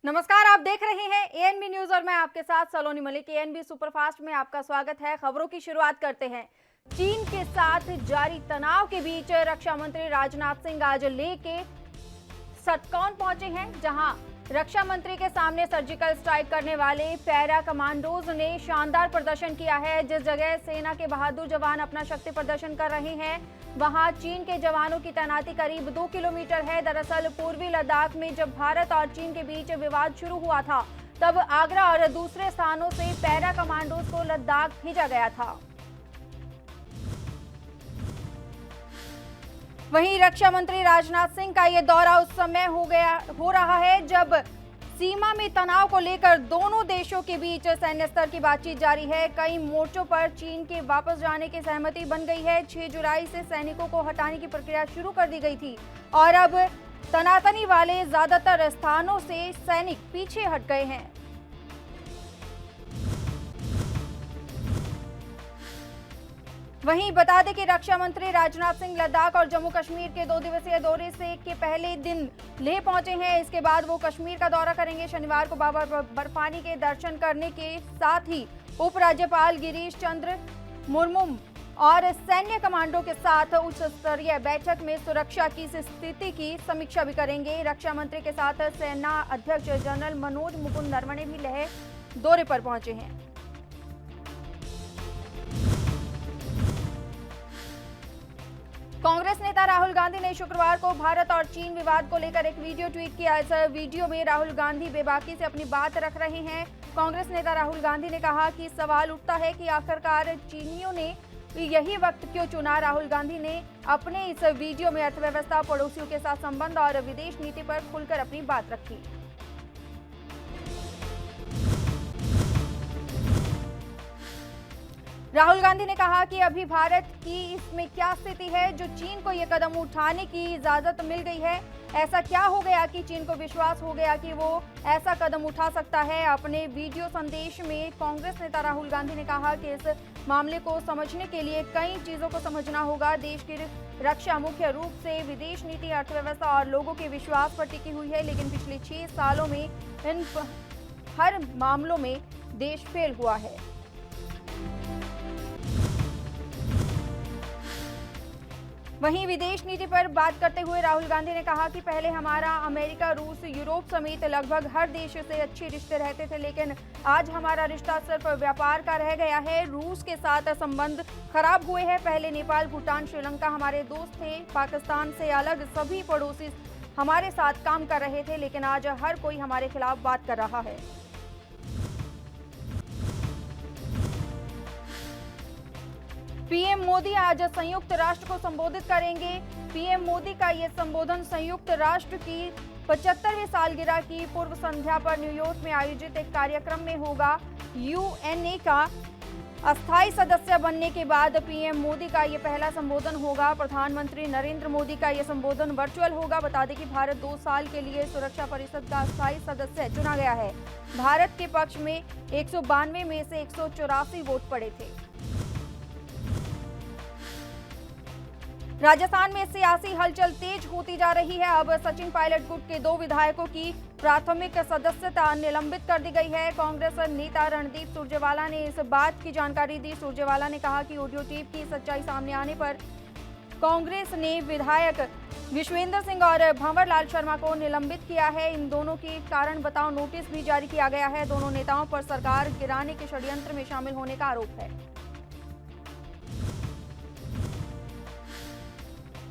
नमस्कार, आप देख रहे हैं एएनबी न्यूज और मैं आपके साथ सलोनी मलिक। एएनबी सुपरफास्ट में आपका स्वागत है। खबरों की शुरुआत करते हैं। चीन के साथ जारी तनाव के बीच रक्षा मंत्री राजनाथ सिंह आज लेह के सतकौन पहुंचे हैं, जहां रक्षा मंत्री के सामने सर्जिकल स्ट्राइक करने वाले पैरा कमांडोज ने शानदार प्रदर्शन किया है। जिस जगह सेना के बहादुर जवान अपना शक्ति प्रदर्शन कर रहे हैं, वहां चीन के जवानों की तैनाती करीब 2 किलोमीटर है। दरअसल पूर्वी लद्दाख में जब भारत और चीन के बीच विवाद शुरू हुआ था, तब आगरा और दूसरे स्थानों से पैरा कमांडोज को लद्दाख भेजा गया था। वहीं रक्षा मंत्री राजनाथ सिंह का ये दौरा उस समय हो रहा है जब सीमा में तनाव को लेकर दोनों देशों के बीच सैन्य स्तर की बातचीत जारी है। कई मोर्चों पर चीन के वापस जाने की सहमति बन गई है। 6 जुलाई से सैनिकों को हटाने की प्रक्रिया शुरू कर दी गई थी और अब तनातनी वाले ज्यादातर स्थानों से सैनिक पीछे हट गए हैं। वहीं बता दें कि रक्षा मंत्री राजनाथ सिंह लद्दाख और जम्मू कश्मीर के 2 दिवसीय दौरे से के पहले दिन लेह पहुंचे हैं। इसके बाद वो कश्मीर का दौरा करेंगे। शनिवार को बाबा बर्फानी के दर्शन करने के साथ ही उपराज्यपाल गिरीश चंद्र मुर्मू और सैन्य कमांडो के साथ उच्च स्तरीय बैठक में सुरक्षा की स्थिति की समीक्षा भी करेंगे। रक्षा मंत्री के साथ सेना अध्यक्ष जनरल मनोज मुकुंद नरवणे भी लेह दौरे पर पहुंचे हैं। कांग्रेस नेता राहुल गांधी ने शुक्रवार को भारत और चीन विवाद को लेकर एक वीडियो ट्वीट किया। इस वीडियो में राहुल गांधी बेबाकी से अपनी बात रख रहे हैं। कांग्रेस नेता राहुल गांधी ने कहा कि सवाल उठता है कि आखिरकार चीनियों ने यही वक्त क्यों चुना। राहुल गांधी ने अपने इस वीडियो में अर्थव्यवस्था, पड़ोसियों के साथ संबंध और विदेश नीति पर खुलकर अपनी बात रखी। राहुल गांधी ने कहा कि अभी भारत की इसमें क्या स्थिति है जो चीन को ये कदम उठाने की इजाजत मिल गई है। ऐसा क्या हो गया कि चीन को विश्वास हो गया कि वो ऐसा कदम उठा सकता है। अपने वीडियो संदेश में कांग्रेस नेता राहुल गांधी ने कहा कि इस मामले को समझने के लिए कई चीजों को समझना होगा। देश की रक्षा मुख्य रूप से विदेश नीति, अर्थव्यवस्था और लोगों के विश्वास पर टिकी हुई है, लेकिन पिछले 6 सालों में इन हर मामलों में देश फेल हुआ है। वहीं विदेश नीति पर बात करते हुए राहुल गांधी ने कहा कि पहले हमारा अमेरिका, रूस, यूरोप समेत लगभग हर देश से अच्छे रिश्ते रहते थे, लेकिन आज हमारा रिश्ता सिर्फ व्यापार का रह गया है। रूस के साथ संबंध खराब हुए हैं। पहले नेपाल, भूटान, श्रीलंका हमारे दोस्त थे। पाकिस्तान से अलग सभी पड़ोसी हमारे साथ काम कर रहे थे, लेकिन आज हर कोई हमारे खिलाफ बात कर रहा है। पीएम मोदी आज संयुक्त राष्ट्र को संबोधित करेंगे। पीएम मोदी का ये संबोधन संयुक्त राष्ट्र की 75वीं सालगिरह की पूर्व संध्या पर न्यूयॉर्क में आयोजित एक कार्यक्रम में होगा। यूएनए का अस्थायी सदस्य बनने के बाद पीएम मोदी का ये पहला संबोधन होगा। प्रधानमंत्री नरेंद्र मोदी का ये संबोधन वर्चुअल होगा। बता दें कि भारत 2 साल के लिए सुरक्षा परिषद का अस्थायी सदस्य चुना गया है। भारत के पक्ष में 192 में से 184 वोट पड़े थे। राजस्थान में सियासी हलचल तेज होती जा रही है। अब सचिन पायलट गुट के 2 विधायकों की प्राथमिक सदस्यता निलंबित कर दी गई है। कांग्रेस नेता रणदीप सुरजेवाला ने इस बात की जानकारी दी। सुरजेवाला ने कहा कि ऑडियो टेप की सच्चाई सामने आने पर कांग्रेस ने विधायक विश्वेंद्र सिंह और भंवर लाल शर्मा को निलंबित किया है। इन दोनों की कारण बताओ नोटिस भी जारी किया गया है। दोनों नेताओं पर सरकार गिराने के षड्यंत्र में शामिल होने का आरोप है।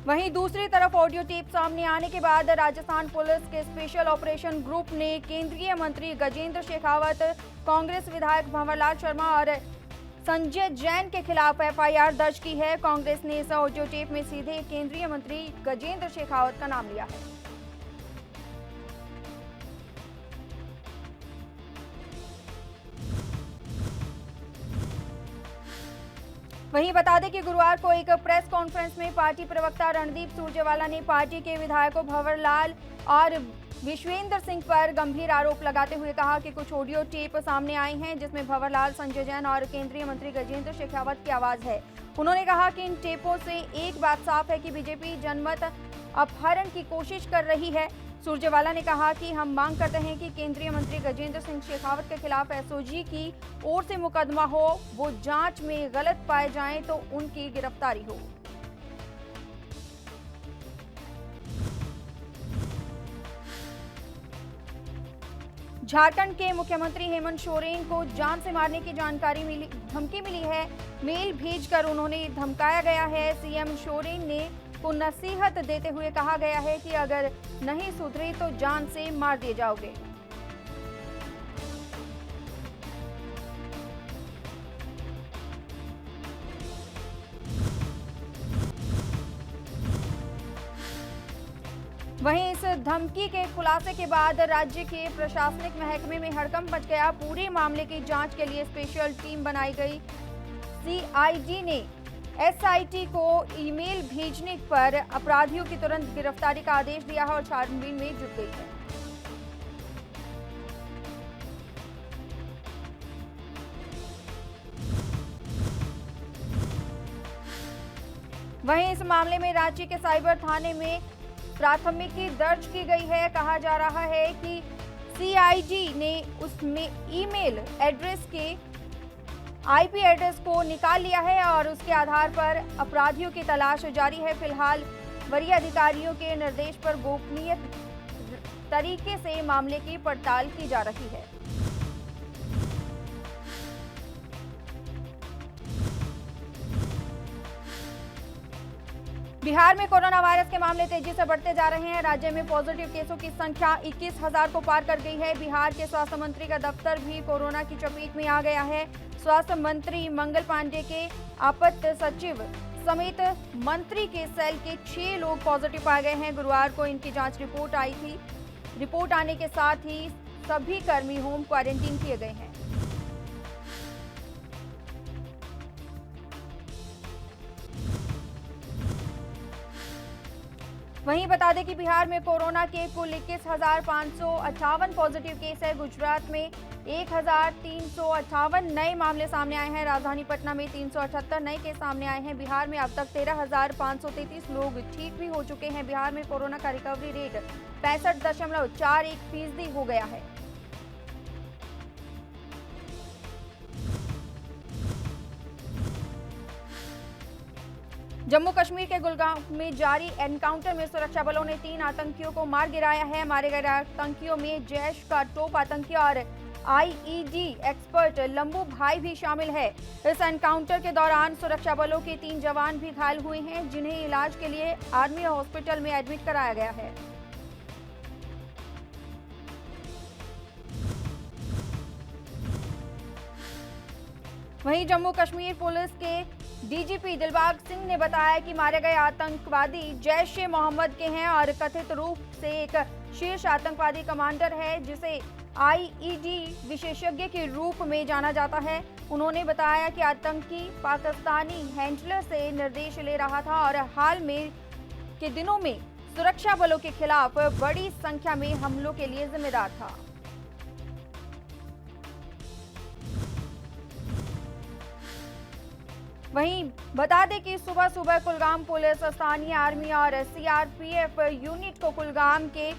वहीं दूसरी तरफ ऑडियो टेप सामने आने के बाद राजस्थान पुलिस के स्पेशल ऑपरेशन ग्रुप ने केंद्रीय मंत्री गजेंद्र शेखावत, कांग्रेस विधायक भंवरलाल शर्मा और संजय जैन के खिलाफ एफआईआर दर्ज की है। कांग्रेस ने इस ऑडियो टेप में सीधे केंद्रीय मंत्री गजेंद्र शेखावत का नाम लिया है। वहीं बता दें कि गुरुवार को एक प्रेस कॉन्फ्रेंस में पार्टी प्रवक्ता रणदीप सुरजेवाला ने पार्टी के विधायकों भंवरलाल और विश्वेंद्र सिंह पर गंभीर आरोप लगाते हुए कहा कि कुछ ऑडियो टेप सामने आई हैं जिसमें भंवरलाल, संजय जैन और केंद्रीय मंत्री गजेंद्र शेखावत की आवाज है। उन्होंने कहा कि इन टेपों से एक बात साफ है कि बीजेपी जनमत अपहरण की कोशिश कर रही है। सुरजेवाला ने कहा कि हम मांग करते हैं कि केंद्रीय मंत्री गजेंद्र सिंह शेखावत के खिलाफ एसओजी की ओर से मुकदमा हो, वो जांच में गलत पाए जाएं तो उनकी गिरफ्तारी हो। झारखंड के मुख्यमंत्री हेमंत सोरेन को जान से मारने की धमकी मिली है। मेल भेजकर उन्होंने धमकाया गया है। सीएम सोरेन ने को नसीहत देते हुए कहा गया है कि अगर नहीं सुधरे तो जान से मार दिए जाओगे। वहीं इस धमकी के खुलासे के बाद राज्य के प्रशासनिक महकमे में हड़कंप मच गया। पूरे मामले की जांच के लिए स्पेशल टीम बनाई गई। सीआईडी ने एसआईटी को ईमेल भेजने पर अपराधियों की तुरंत गिरफ्तारी का आदेश दिया है और छानबीन में जुट गई है। वहीं इस मामले में रांची के साइबर थाने में प्राथमिकी दर्ज की गई है। कहा जा रहा है कि सीआईडी ने उसमें ईमेल एड्रेस के आईपी एड्रेस को निकाल लिया है और उसके आधार पर अपराधियों की तलाश जारी है। फिलहाल वरीय अधिकारियों के निर्देश पर गोपनीय तरीके से मामले की पड़ताल की जा रही है। बिहार में कोरोना वायरस के मामले तेजी से बढ़ते जा रहे हैं। राज्य में पॉजिटिव केसों की संख्या 21,000 को पार कर गई है। बिहार के स्वास्थ्य मंत्री का दफ्तर भी कोरोना की चपेट में आ गया है। स्वास्थ्य मंत्री मंगल पांडे के आपात सचिव समेत मंत्री के सेल के 6 लोग पॉजिटिव पाए गए हैं। गुरुवार को इनकी जांच रिपोर्ट आई थी। रिपोर्ट आने के साथ ही सभी कर्मी होम क्वारंटीन किए गए हैं। वहीं बता दें कि बिहार में कोरोना के कुल 21,558 पॉजिटिव केस है। गुजरात में 1,358 नए मामले सामने आए हैं। राजधानी पटना में 378 नए केस सामने आए हैं। बिहार में अब तक 13,533 लोग ठीक भी हो चुके हैं। बिहार में कोरोना का रिकवरी रेट 65.41% हो गया है। जम्मू कश्मीर के गुलगांव में जारी एनकाउंटर में सुरक्षा बलों ने 3 आतंकियों को मार गिराया है। मारे गए आतंकियों में जैश का टॉप आतंकी और आईईडी एक्सपर्ट लंबू भाई भी शामिल है। इस एनकाउंटर के दौरान सुरक्षा बलों के 3 जवान भी घायल हुए हैं, जिन्हें इलाज के लिए आर्मी हॉस्पिटल में एडमिट कराया गया है। वहीं जम्मू कश्मीर पुलिस के डीजीपी दिलबाग सिंह ने बताया कि मारे गए आतंकवादी जैश-ए-मोहम्मद के हैं और कथित रूप से एक शीर्ष आतंकवादी कमांडर है, जिसे आईईडी विशेषज्ञ के रूप में जाना जाता है। उन्होंने बताया कि आतंकी पाकिस्तानी हैंडलर से निर्देश ले रहा था और हाल में के दिनों में सुरक्षा बलों के खिलाफ बड़ी संख्या में हमलों के लिए जिम्मेदार था। वहीं बता दें कि सुबह सुबह कुलगाम पुलिस, स्थानीय आर्मी और सीआरपीएफ यूनिट को कुलगाम के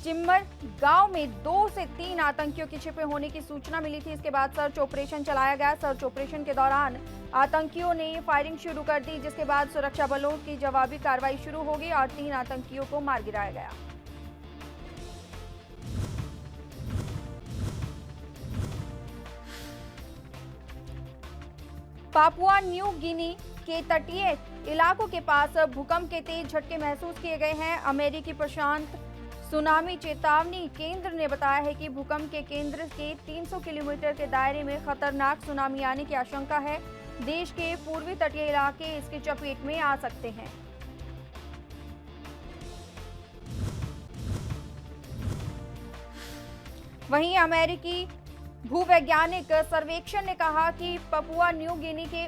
चिम्मर गांव में 2 से 3 आतंकियों के छिपे होने की सूचना मिली थी। इसके बाद सर्च ऑपरेशन चलाया गया। सर्च ऑपरेशन के दौरान आतंकियों ने फायरिंग शुरू कर दी, जिसके बाद सुरक्षा बलों की जवाबी कार्रवाई शुरू हो गई और 3 आतंकियों को मार गिराया गया। पापुआ न्यू गिनी के तटीय इलाकों के पास भूकंप के तेज झटके महसूस किए गए हैं। अमेरिकी प्रशांत सुनामी चेतावनी केंद्र ने बताया है कि भूकंप के केंद्र के 300 किलोमीटर के दायरे में खतरनाक सुनामी आने की आशंका है। देश के पूर्वी तटीय इलाके इसकी चपेट में आ सकते हैं। वहीं अमेरिकी भूवैज्ञानिक सर्वेक्षण ने कहा कि पपुआ न्यू गिनी के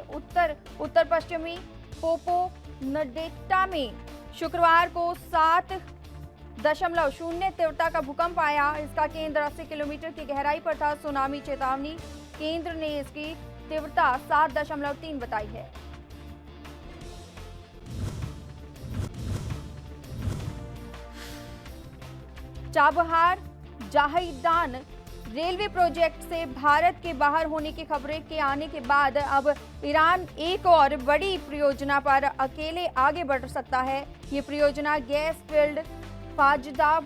उत्तर पश्चिमी पोपो नडेटा में शुक्रवार को 7.0 तीव्रता का भूकंप आया। इसका केंद्र 80 किलोमीटर की गहराई पर था। सुनामी चेतावनी केंद्र ने इसकी तीव्रता 7.3 बताई है। चाबहार जाहिदान रेलवे प्रोजेक्ट से भारत के बाहर होने की खबरें के आने के बाद अब ईरान एक और बड़ी परियोजना पर अकेले आगे बढ़ सकता है। ये परियोजना गैस फील्ड फाजदा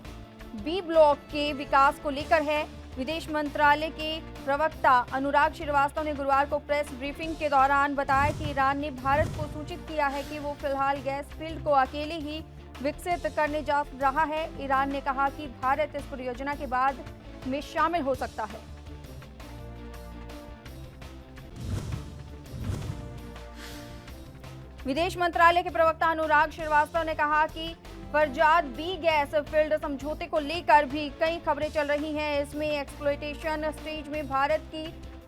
बी ब्लॉक के विकास को लेकर है। विदेश मंत्रालय के प्रवक्ता अनुराग श्रीवास्तव ने गुरुवार को प्रेस ब्रीफिंग के दौरान बताया कि ईरान ने भारत को सूचित किया है कि वो फिलहाल गैस फील्ड को अकेले ही विकसित करने जा रहा है। ईरान ने कहा कि भारत इस परियोजना के बाद में शामिल हो सकता है। विदेश मंत्रालय के प्रवक्ता अनुराग श्रीवास्तव ने कहा कि फरजाद बी गैस फील्ड समझौते को लेकर भी कई खबरें चल रही हैं। इसमें एक्सप्लॉयटेशन स्टेज में भारत की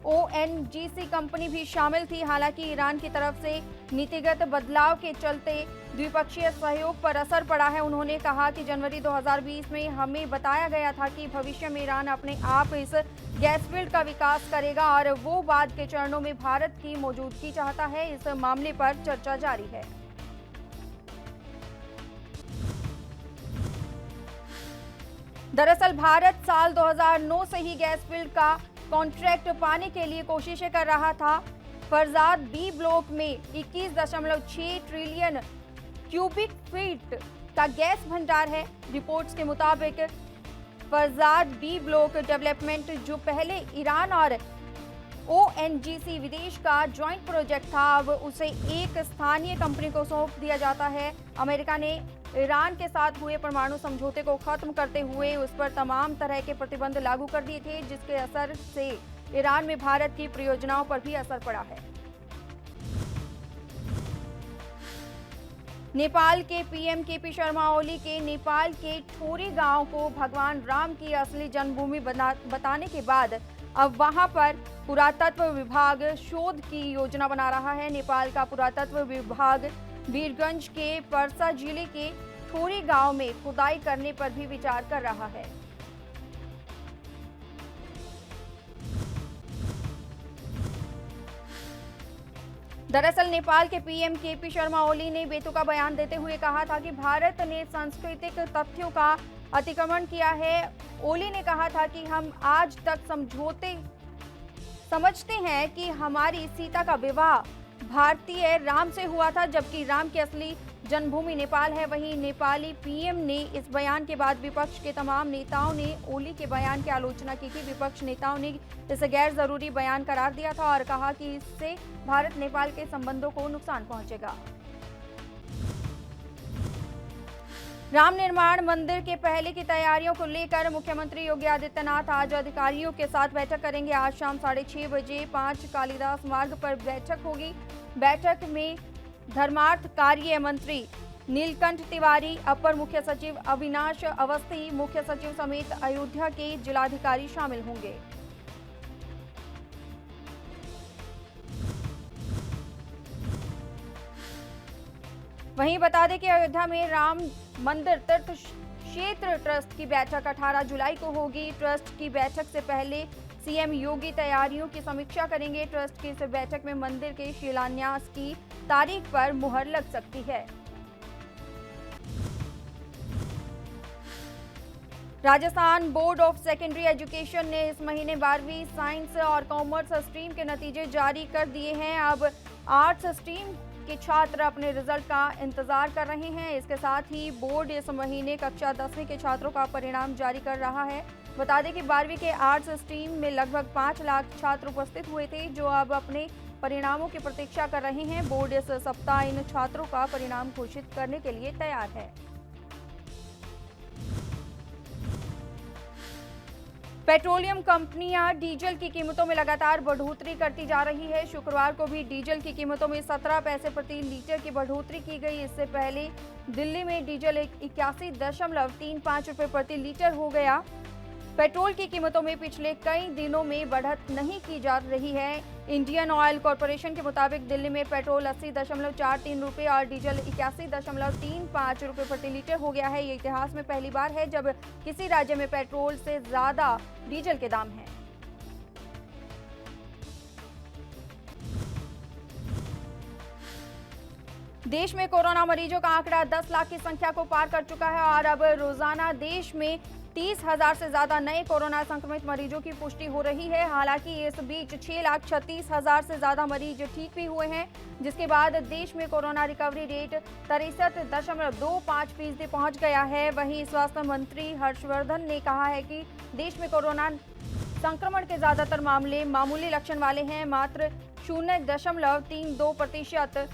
ONGC कंपनी भी शामिल थी। हालांकि ईरान की तरफ से नीतिगत बदलाव के चलते द्विपक्षीय सहयोग पर असर पड़ा है। उन्होंने कहा कि जनवरी 2020 में हमें बताया गया था कि भविष्य में ईरान अपने आप इस गैस फील्ड का विकास करेगा और वो बाद के चरणों में भारत की मौजूदगी चाहता है। इस मामले पर चर्चा जारी है। दरअसल भारत साल 2009 से ही गैस फील्ड का कॉन्ट्रैक्ट पाने के लिए कोशिशें कर रहा था। फरजाद बी ब्लॉक में 21.6 ट्रिलियन क्यूबिक फीट का गैस भंडार है। रिपोर्ट्स के मुताबिक फरजाद बी ब्लॉक डेवलपमेंट, जो पहले ईरान और ONGC विदेश का ज्वाइंट प्रोजेक्ट था, अब उसे एक स्थानीय कंपनी को सौंप दिया जाता है। अमेरिका ने ईरान के साथ हुए परमाणु समझौते को खत्म करते हुए उस पर तमाम तरह के प्रतिबंध लागू कर दिए थे, जिसके असर से ईरान में भारत की परियोजनाओं पर भी असर पड़ा है। नेपाल के PM KP शर्मा ओली के नेपाल के ठोरी गांव को भगवान राम की असली जन्मभूमि बताने के बाद अब वहां पर पुरातत्व विभाग शोध की योजना बना रहा है। नेपाल का पुरातत्व विभाग वीरगंज के परसा जिले के ठोरी गांव में खुदाई करने पर भी विचार कर रहा है। दरअसल नेपाल के PM KP शर्मा ओली ने बेतुका बयान देते हुए कहा था कि भारत ने सांस्कृतिक तथ्यों का अतिक्रमण किया है। ओली ने कहा था कि हम आज तक समझते हैं कि हमारी सीता का विवाह भारतीय राम से हुआ था, जबकि राम की असली जन्मभूमि नेपाल है। वहीं नेपाली PM ने इस बयान के बाद विपक्ष के तमाम नेताओं ने ओली के बयान की आलोचना की थी। विपक्ष नेताओं ने इसे गैर जरूरी बयान करार दिया था और कहा कि इससे भारत नेपाल के संबंधों को नुकसान पहुंचेगा। राम निर्माण मंदिर के पहले की तैयारियों को लेकर मुख्यमंत्री योगी आदित्यनाथ आज अधिकारियों के साथ बैठक करेंगे। आज शाम 6:30 बजे 5 कालिदास मार्ग पर बैठक होगी। बैठक में धर्मार्थ कार्य मंत्री नीलकंठ तिवारी, अपर मुख्य सचिव अविनाश अवस्थी, मुख्य सचिव समेत अयोध्या के जिलाधिकारी शामिल होंगे। वहीं बता दें कि अयोध्या में राम मंदिर तीर्थ क्षेत्र ट्रस्ट की बैठक 18 जुलाई को होगी। ट्रस्ट की बैठक से पहले CM योगी तैयारियों की समीक्षा करेंगे। ट्रस्ट की इस बैठक में मंदिर के शिलान्यास की तारीख पर मुहर लग सकती है। Rajasthan board of secondary education ने इस महीने 12वीं साइंस और कॉमर्स स्ट्रीम के नतीजे जारी कर दिए हैं। अब आर्ट्स स्ट्रीम के छात्र अपने रिजल्ट का इंतजार कर रहे हैं। इसके साथ ही बोर्ड इस महीने कक्षा 10वीं के छात्रों का परिणाम जारी कर रहा है। बता दें कि 12वीं के आर्ट्स स्ट्रीम में लगभग 5 लाख छात्र उपस्थित हुए थे, जो अब अपने परिणामों की प्रतीक्षा कर रहे हैं। बोर्ड इस सप्ताह इन छात्रों का परिणाम घोषित करने के लिए तैयार है। पेट्रोलियम कंपनियां डीजल की कीमतों में लगातार बढ़ोतरी करती जा रही है। शुक्रवार को भी डीजल की कीमतों में 17 पैसे प्रति लीटर की बढ़ोतरी की गई। इससे पहले दिल्ली में डीजल 81.35 रुपये प्रति लीटर हो गया। पेट्रोल की कीमतों में पिछले कई दिनों में बढ़त नहीं की जा रही है। इंडियन ऑयल कॉरपोरेशन के मुताबिक दिल्ली में पेट्रोल 80.43 रुपये और डीजल 81.35 रुपये प्रति लीटर हो गया है। ये इतिहास में पहली बार है जब किसी राज्य में पेट्रोल से ज्यादा डीजल के दाम हैं। देश में कोरोना मरीजों का आंकड़ा 10 लाख की संख्या को पार कर चुका है और अब रोजाना देश में 30,000 से ज्यादा नए कोरोना संक्रमित मरीजों की पुष्टि हो रही है। हालांकि इस बीच 6,36,000 से ज्यादा मरीज ठीक भी हुए हैं, जिसके बाद देश में कोरोना रिकवरी रेट 63.25% पहुंच गया है। वहीं स्वास्थ्य मंत्री हर्षवर्धन ने कहा है कि देश में कोरोना संक्रमण के ज्यादातर मामले मामूली लक्षण वाले हैं। मात्र 0.32%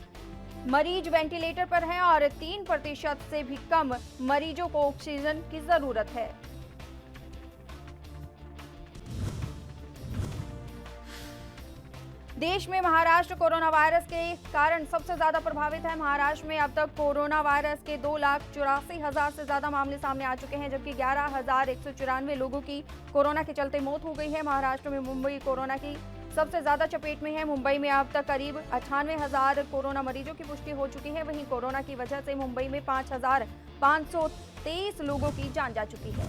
मरीज वेंटिलेटर पर हैं और 3% से भी कम मरीजों को ऑक्सीजन की जरूरत है। देश में महाराष्ट्र कोरोना वायरस के कारण सबसे ज्यादा प्रभावित है। महाराष्ट्र में अब तक कोरोना वायरस के 2,84,000 से ज्यादा मामले सामने आ चुके हैं, जबकि 11,194 लोगों की कोरोना के चलते मौत हो गई है। महाराष्ट्र में मुंबई कोरोना की सबसे ज्यादा चपेट में है। मुंबई में अब तक करीब 98,000 कोरोना मरीजों की पुष्टि हो चुकी है। वहीं कोरोना की वजह से मुंबई में 5,523 लोगों की जान जा चुकी है।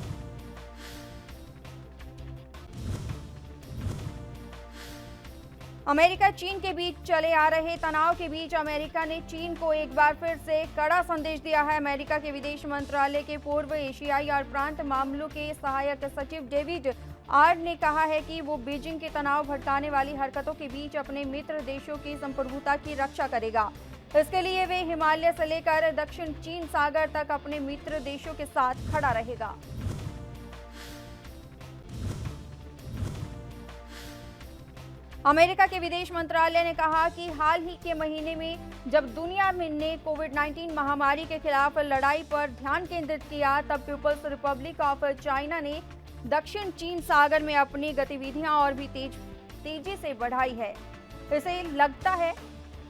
अमेरिका चीन के बीच चले आ रहे तनाव के बीच अमेरिका ने चीन को एक बार फिर से कड़ा संदेश दिया है। अमेरिका के विदेश मंत्रालय के पूर्व एशियाई और प्रांत मामलों के सहायक सचिव डेविड आर्ड ने कहा है कि वो बीजिंग के तनाव भड़काने वाली हरकतों के बीच अपने मित्र देशों की संप्रभुता की रक्षा करेगा। इसके लिए वे हिमालय से लेकर दक्षिण चीन सागर तक अपने मित्र देशों के साथ खड़ा रहेगा। अमेरिका के विदेश मंत्रालय ने कहा कि हाल ही के महीने में जब दुनिया ने कोविड-19 महामारी के खिलाफ लड़ाई पर ध्यान केंद्रित किया, तब पीपल्स रिपब्लिक ऑफ चाइना ने दक्षिण चीन सागर में अपनी गतिविधियां और भी तेजी से बढ़ाई है। इसे लगता है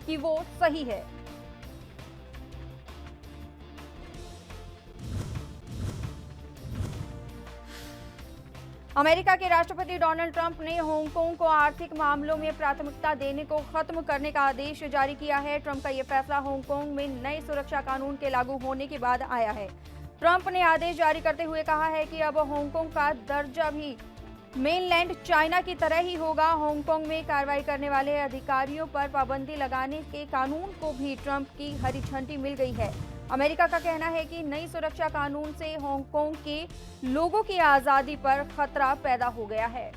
कि वो सही है। अमेरिका के राष्ट्रपति डोनाल्ड ट्रंप ने हांगकांग को आर्थिक मामलों में प्राथमिकता देने को खत्म करने का आदेश जारी किया है। ट्रंप का यह फैसला हांगकांग में नए सुरक्षा कानून के लागू होने के बाद आया है। ट्रंप ने आदेश जारी करते हुए कहा है कि अब हांगकांग का दर्जा भी मेनलैंड चाइना की तरह ही होगा। हांगकांग में कार्रवाई करने वाले अधिकारियों पर पाबंदी लगाने के कानून को भी ट्रंप की हरी झंडी मिल गई है। अमेरिका का कहना है कि नई सुरक्षा कानून से हांगकांग के लोगों की आजादी पर खतरा पैदा हो गया है।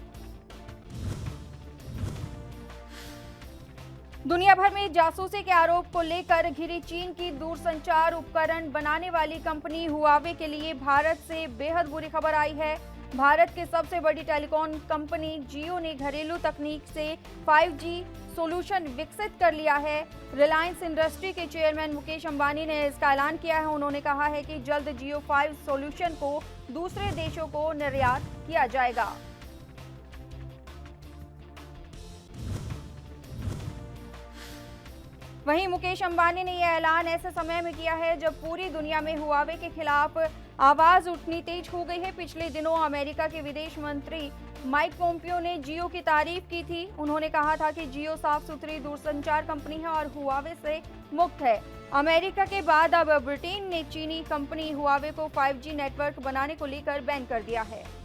दुनिया भर में जासूसी के आरोप को लेकर घिरी चीन की दूरसंचार उपकरण बनाने वाली कंपनी हुआवे के लिए भारत से बेहद बुरी खबर आई है। भारत की सबसे बड़ी टेलीकॉम कंपनी जियो ने घरेलू तकनीक से 5G सॉल्यूशन विकसित कर लिया है। रिलायंस इंडस्ट्री के चेयरमैन मुकेश अंबानी ने इसका ऐलान किया है। उन्होंने कहा है कि जल्द जियो 5 सॉल्यूशन को दूसरे देशों को निर्यात किया जाएगा। वहीं मुकेश अंबानी ने यह ऐलान ऐसे समय में किया है जब पूरी दुनिया में हुआवे के खिलाफ आवाज उठनी तेज हो गई है। पिछले दिनों अमेरिका के विदेश मंत्री माइक पोम्पियो ने जियो की तारीफ की थी। उन्होंने कहा था कि जियो साफ सुथरी दूरसंचार कंपनी है और हुआवे से मुक्त है। अमेरिका के बाद अब ब्रिटेन ने चीनी कंपनी हुआवे को 5G नेटवर्क बनाने को लेकर बैन कर दिया है।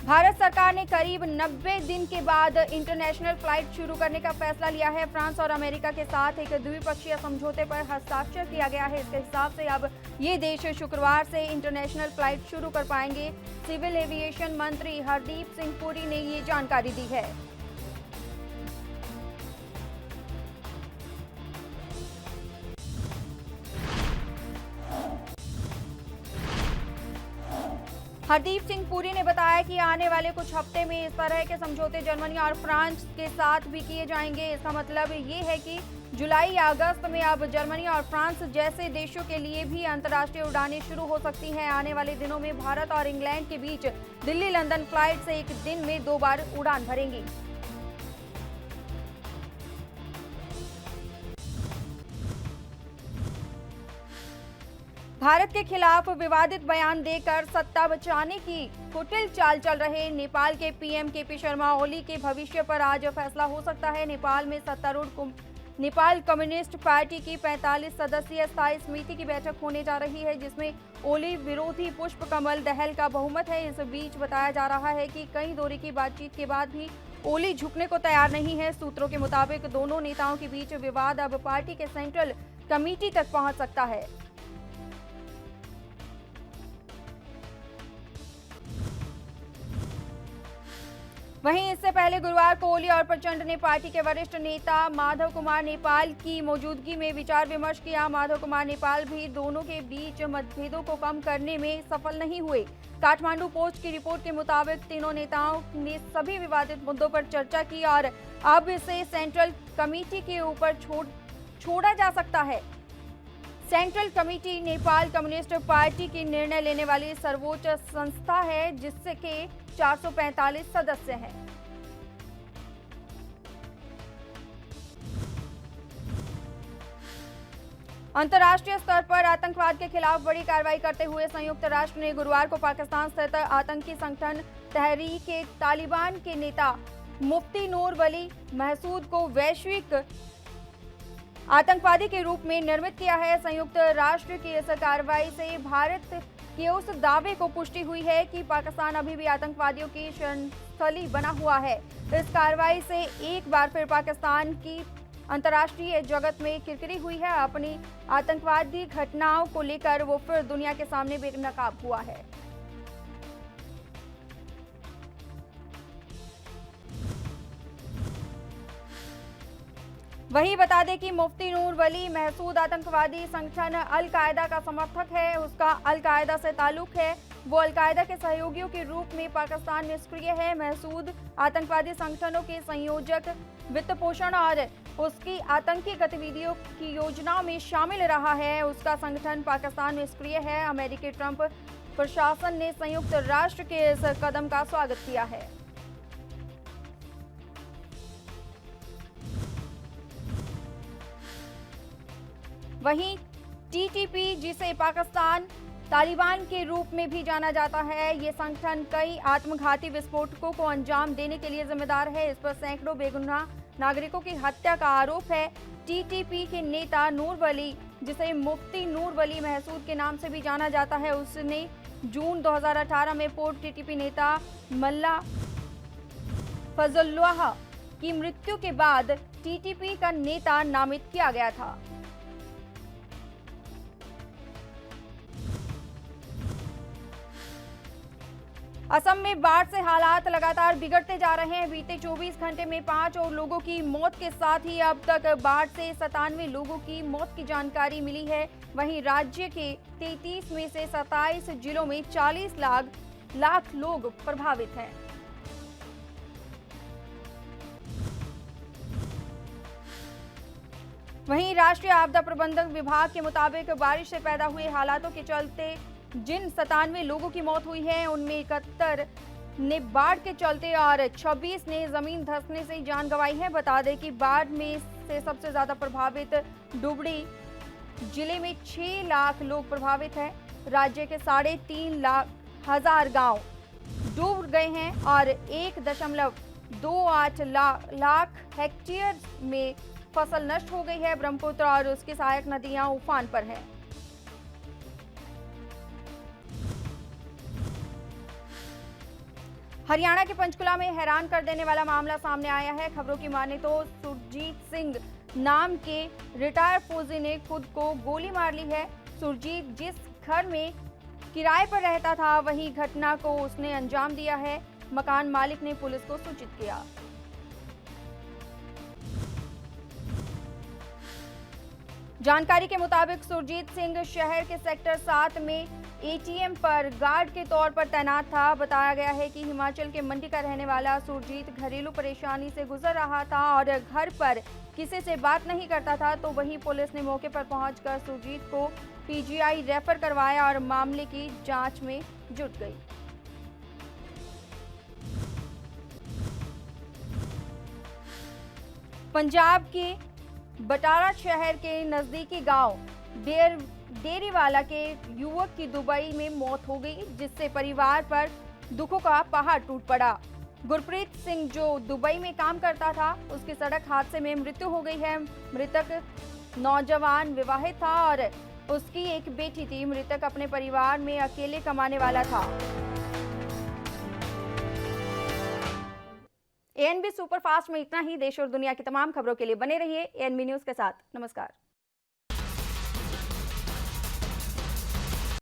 भारत सरकार ने करीब 90 दिन के बाद इंटरनेशनल फ्लाइट शुरू करने का फैसला लिया है। फ्रांस और अमेरिका के साथ एक द्विपक्षीय समझौते पर हस्ताक्षर किया गया है। इसके हिसाब से अब ये देश शुक्रवार से इंटरनेशनल फ्लाइट शुरू कर पाएंगे। सिविल एविएशन मंत्री हरदीप सिंह पुरी ने ये जानकारी दी है। हरदीप सिंह पुरी ने बताया कि आने वाले कुछ हफ्ते में इस तरह के समझौते जर्मनी और फ्रांस के साथ भी किए जाएंगे। इसका मतलब ये है कि जुलाई या अगस्त में अब जर्मनी और फ्रांस जैसे देशों के लिए भी अंतर्राष्ट्रीय उड़ानें शुरू हो सकती हैं। आने वाले दिनों में भारत और इंग्लैंड के बीच दिल्ली लंदन फ्लाइट से एक दिन में 2 बार उड़ान भरेंगी। भारत के खिलाफ विवादित बयान देकर सत्ता बचाने की कुटिल चाल चल रहे नेपाल के पीएम केपी शर्मा ओली के भविष्य पर आज फैसला हो सकता है। नेपाल में सत्तारूढ़ नेपाल कम्युनिस्ट पार्टी की 45 सदस्यीय स्थायी समिति की बैठक होने जा रही है, जिसमें ओली विरोधी पुष्प कमल दहल का बहुमत है। इस बीच बताया जा रहा है कि कई दौरे की बातचीत के बाद भी ओली झुकने को तैयार नहीं है। सूत्रों के मुताबिक दोनों नेताओं के बीच विवाद अब पार्टी के सेंट्रल कमेटी तक पहुंच सकता है। वहीं इससे पहले गुरुवार को ओली और प्रचंड ने पार्टी के वरिष्ठ नेता माधव कुमार नेपाल की मौजूदगी में विचार विमर्श किया। माधव कुमार नेपाल भी दोनों के बीच मतभेदों को कम करने में सफल नहीं हुए। काठमांडू पोस्ट की रिपोर्ट के मुताबिक तीनों नेताओं ने सभी विवादित मुद्दों पर चर्चा की और अब इसे सेंट्रल कमेटी के ऊपर छोड़ा जा सकता है। Central committee Nepal communist party की निर्णय लेने वाली सर्वोच्च संस्था है, जिससे के 445 सदस्य हैं। अंतर्राष्ट्रीय स्तर पर आतंकवाद के खिलाफ बड़ी कार्रवाई करते हुए संयुक्त राष्ट्र ने गुरुवार को पाकिस्तान स्थित आतंकी संगठन तहरीक-ए-तालिबान के नेता मुफ्ती नूर वली महसूद को वैश्विक आतंकवादी के रूप में निर्मित किया है। संयुक्त राष्ट्र की इस कार्रवाई से भारत के उस दावे को पुष्टि हुई है कि पाकिस्तान अभी भी आतंकवादियों की शरणस्थली बना हुआ है। इस कार्रवाई से एक बार फिर पाकिस्तान की अंतर्राष्ट्रीय जगत में किरकिरी हुई है। अपनी आतंकवादी घटनाओं को लेकर वो फिर दुनिया के सामने बेनकाब हुआ है। वहीं बता दें कि मुफ्ती नूर वली महसूद आतंकवादी संगठन अल कायदा का समर्थक है। उसका अल कायदा से ताल्लुक है। वो अल कायदा के सहयोगियों के रूप में पाकिस्तान में सक्रिय है। महसूद आतंकवादी संगठनों के संयोजक, वित्त पोषण और उसकी आतंकी गतिविधियों की योजनाओं में शामिल रहा है। उसका संगठन पाकिस्तान में सक्रिय है। अमेरिकी ट्रंप प्रशासन ने संयुक्त राष्ट्र के इस कदम का स्वागत किया है। वहीं टीटीपी, जिसे पाकिस्तान तालिबान के रूप में भी जाना जाता है, ये संगठन कई आत्मघाती विस्फोटकों को अंजाम देने के लिए जिम्मेदार है। इस पर सैकड़ों बेगुनाह नागरिकों की हत्या का आरोप है। टीटीपी के नेता नूर वली, जिसे मुफ्ती नूर वली महसूद के नाम से भी जाना जाता है, उसने जून 2018 में पूर्व टीटीपी नेता मल्ला फजलुल्लाह की मृत्यु के बाद टीटीपी का नेता नामित किया गया था। असम में बाढ़ से हालात लगातार बिगड़ते जा रहे हैं। बीते 24 घंटे में 5 और लोगों की मौत के साथ ही अब तक बाढ़ से 97 लोगों की मौत की जानकारी मिली है। वहीं राज्य के 33 में से 27 जिलों में 40 लाख लोग प्रभावित हैं। वहीं राष्ट्रीय आपदा प्रबंधन विभाग के मुताबिक बारिश से पैदा हुए हालातों के चलते जिन 97 लोगों की मौत हुई है, उनमें 71 ने बाढ़ के चलते और 26 ने जमीन धंसने से जान गंवाई है। बता दें कि बाढ़ में से सबसे ज्यादा प्रभावित डुबड़ी जिले में 6 लाख लोग प्रभावित हैं। राज्य के 3.5 गांव डूब गए हैं और 1.28 लाख हेक्टेयर में फसल नष्ट हो गई है। ब्रह्मपुत्र और उसकी सहायक नदियां उफान पर हैं। हरियाणा के पंचकुला में हैरान कर देने वाला मामला सामने आया है। खबरों की माने तो सुरजीत सिंह नाम के रिटायर्ड फौजी ने खुद को गोली मार ली है। सुरजीत जिस घर में किराए पर रहता था, वही घटना को उसने अंजाम दिया है। मकान मालिक ने पुलिस को सूचित किया। जानकारी के मुताबिक सुरजीत सिंह शहर के सेक्टर 7 में एटीएम पर गार्ड के तौर पर तैनात था। बताया गया है कि हिमाचल के मंडी का रहने वाला सुरजीत घरेलू परेशानी से गुजर रहा था और घर पर किसी से बात नहीं करता था। तो वहीं पुलिस ने मौके पर पहुंचकर सुरजीत को पीजीआई रेफर करवाया और मामले की जांच में जुट गई। पंजाब के बटाला शहर के नजदीकी गांव डेरीवाला के युवक की दुबई में मौत हो गई, जिससे परिवार पर दुखों का पहाड़ टूट पड़ा। गुरप्रीत सिंह जो दुबई में काम करता था, उसकी सड़क हादसे में मृत्यु हो गई है। मृतक नौजवान विवाहित था और उसकी एक बेटी थी। मृतक अपने परिवार में अकेले कमाने वाला था। एएनबी सुपरफास्ट में इतना ही। देश और दुनिया की तमाम खबरों के लिए बने रहिए एएनबी न्यूज के साथ। नमस्कार।